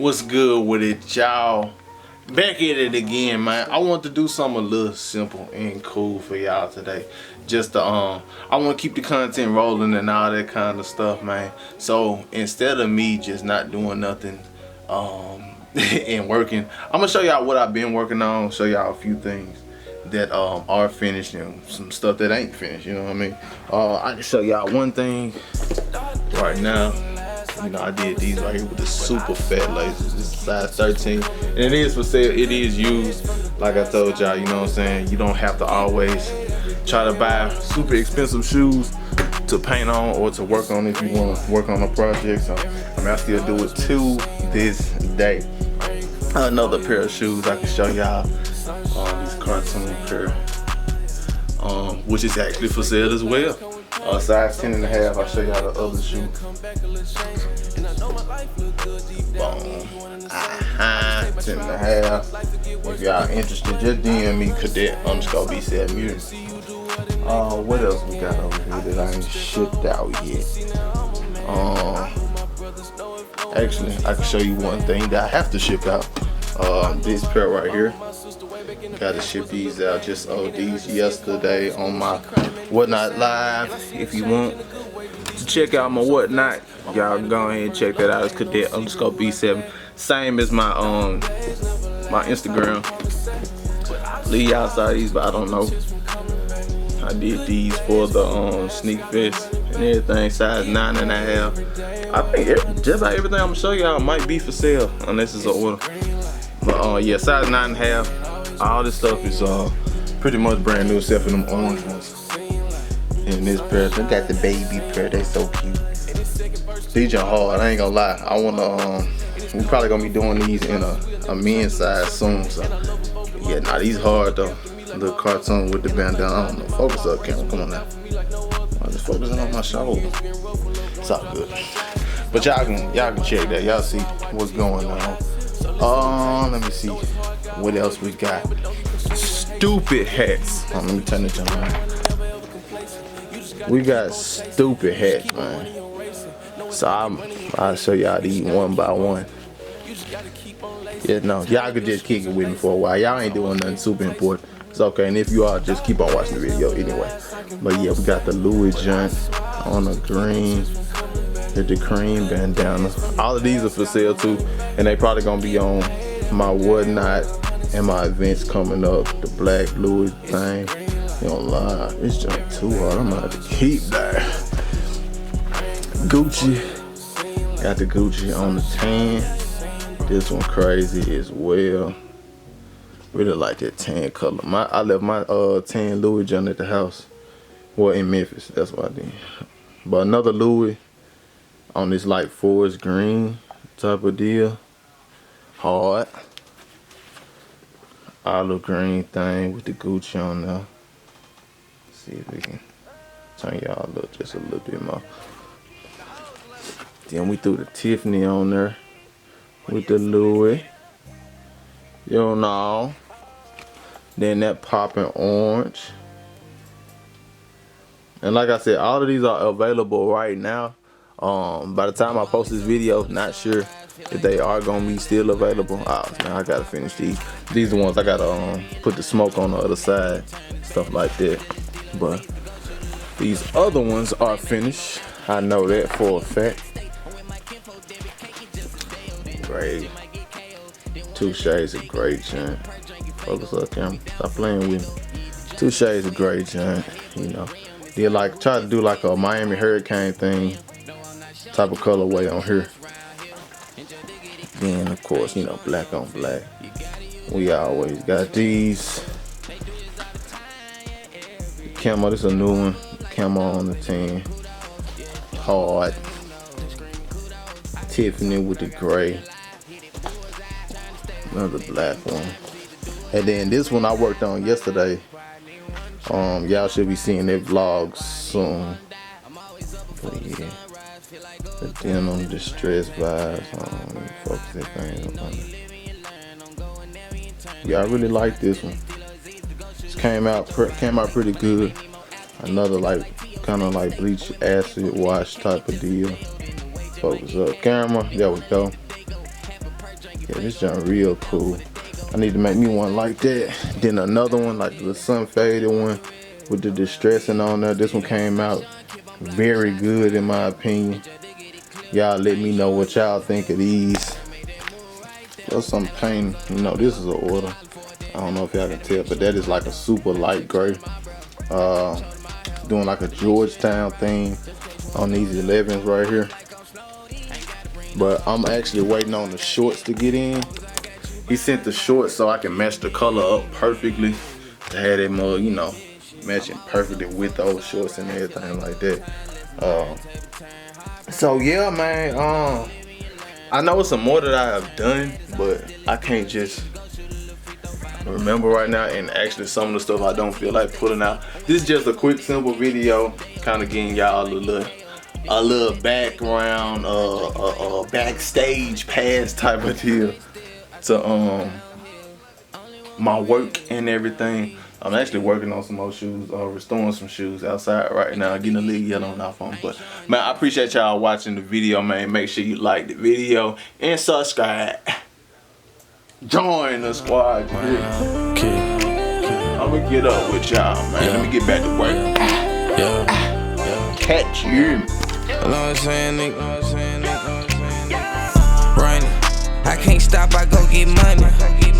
What's good with it, y'all? Back at it again, man. I want to do something a little simple and cool for y'all today. Just to I want to keep the content rolling and all that kind of stuff, man. So instead of me just not doing nothing and working, I'm gonna show y'all what I've been working on. Show y'all a few things that are finished and some stuff that ain't finished. You know what I mean? I can show y'all one thing right now. You know, I did these right here with the super fat laces. This is size 13. And it is for sale. It is used. Like I told y'all, you know what I'm saying? You don't have to always try to buy super expensive shoes to paint on or to work on if you want to work on a project. So, I mean, I still do it to this day. Another pair of shoes I can show y'all. These cartoon pair. Which is actually for sale as well. Size 10.5. I'll show y'all the other shoe. Boom. 10.5. If y'all interested, just DM me cadet_B7 music. What else we got over here that I ain't shipped out yet? Actually, I can show you one thing that I have to ship out. This pair right here. Gotta ship these out. Just these yesterday on my Whatnot Live. If you want to check out my Whatnot, y'all go ahead and check that out. It's cadet_B7. Same as my my Instagram. Leave y'all saw these, but I don't know. I did these for the Sneak Fest and everything. Size 9.5. I think just about everything I'm gonna show y'all might be for sale unless it's an order. But yeah, size 9.5. All this stuff is pretty much brand new except for them orange ones. And this pair, they got the baby pair. They so cute. These are hard. I ain't gonna lie. I wanna we probably gonna be doing these in a men's size soon. So yeah, nah, these hard though. Little cartoon with the bandana. I don't know. Focus up, camera. Come on now. I'm just focusing on my shoulder. It's all good. But y'all can check that. Y'all see what's going on. Let me see what else we got. Stupid hats. Let me turn it on. We got stupid hats, man. So I'll show y'all these one by one. Yeah, no, y'all could just kick it with me for a while. Y'all ain't doing nothing super important. It's okay, and if you are, just keep on watching the video anyway. But yeah, we got the Louis joint on the green. The cream bandana. All of these are for sale too, and they probably gonna be on my Whatnot and my events coming up. The black Louis thing. You don't lie, it's just too hard. I'm gonna have to keep that. Gucci. Got the Gucci on the tan. This one crazy as well. Really like that tan color. I left my tan Louis joint at the house. Well, in Memphis. That's what I did. But another Louis on this like forest green type of deal. Hard. Olive green thing with the Gucci on there. Let's see if we can turn y'all up just a little bit more. Then we threw the Tiffany on there with the Louis. You know. Then that popping orange. And like I said, all of these are available right now. By the time I post this video, not sure if they are gonna be still available. Oh man, I gotta finish these. These are the ones I gotta put the smoke on the other side, stuff like that. But these other ones are finished. I know that for a fact. Gray. 2 shades of gray, John. Focus up, camera. Stop playing with me. 2 shades of gray, John. You know, they like try to do like a Miami Hurricane thing. Type of colorway on here. Then of course, you know, black on black. We always got these. Camo, this is a new one. Camo on the 10. Hard. Tiffany with the gray. Another black one. And then this one I worked on yesterday. Y'all should be seeing their vlogs soon. But yeah. The denim distress vibes. Focus that thing on it. Yeah, I really like this one. This came out pretty good. Another like kind of like bleach acid wash type of deal. Focus up, camera. There we go. Yeah, this junk real cool. I need to make me one like that. Then another one like the sun faded one with the distressing on there. This one came out very good in my opinion. Y'all let me know what y'all think of these. There's some paint, you know, this is an order. I don't know if y'all can tell, but that is like a super light gray. Doing like a Georgetown thing on these 11s right here. But I'm actually waiting on the shorts to get in. He sent the shorts so I can match the color up perfectly to have them, you know, matching perfectly with those shorts and everything like that. So yeah, man. I know it's some more that I have done, but I can't just remember right now. And actually, some of the stuff I don't feel like putting out. This is just a quick, simple video, kind of getting y'all a little background, backstage pass type of deal to my work and everything. I'm actually working on some more shoes, restoring some shoes outside right now, getting a little yellow off on. But man, I appreciate y'all watching the video, man. Make sure you like the video and subscribe. Join the squad. I'm gonna get up with y'all, man. Let me get back to work. Catch you. Running. I can't stop, I go get money.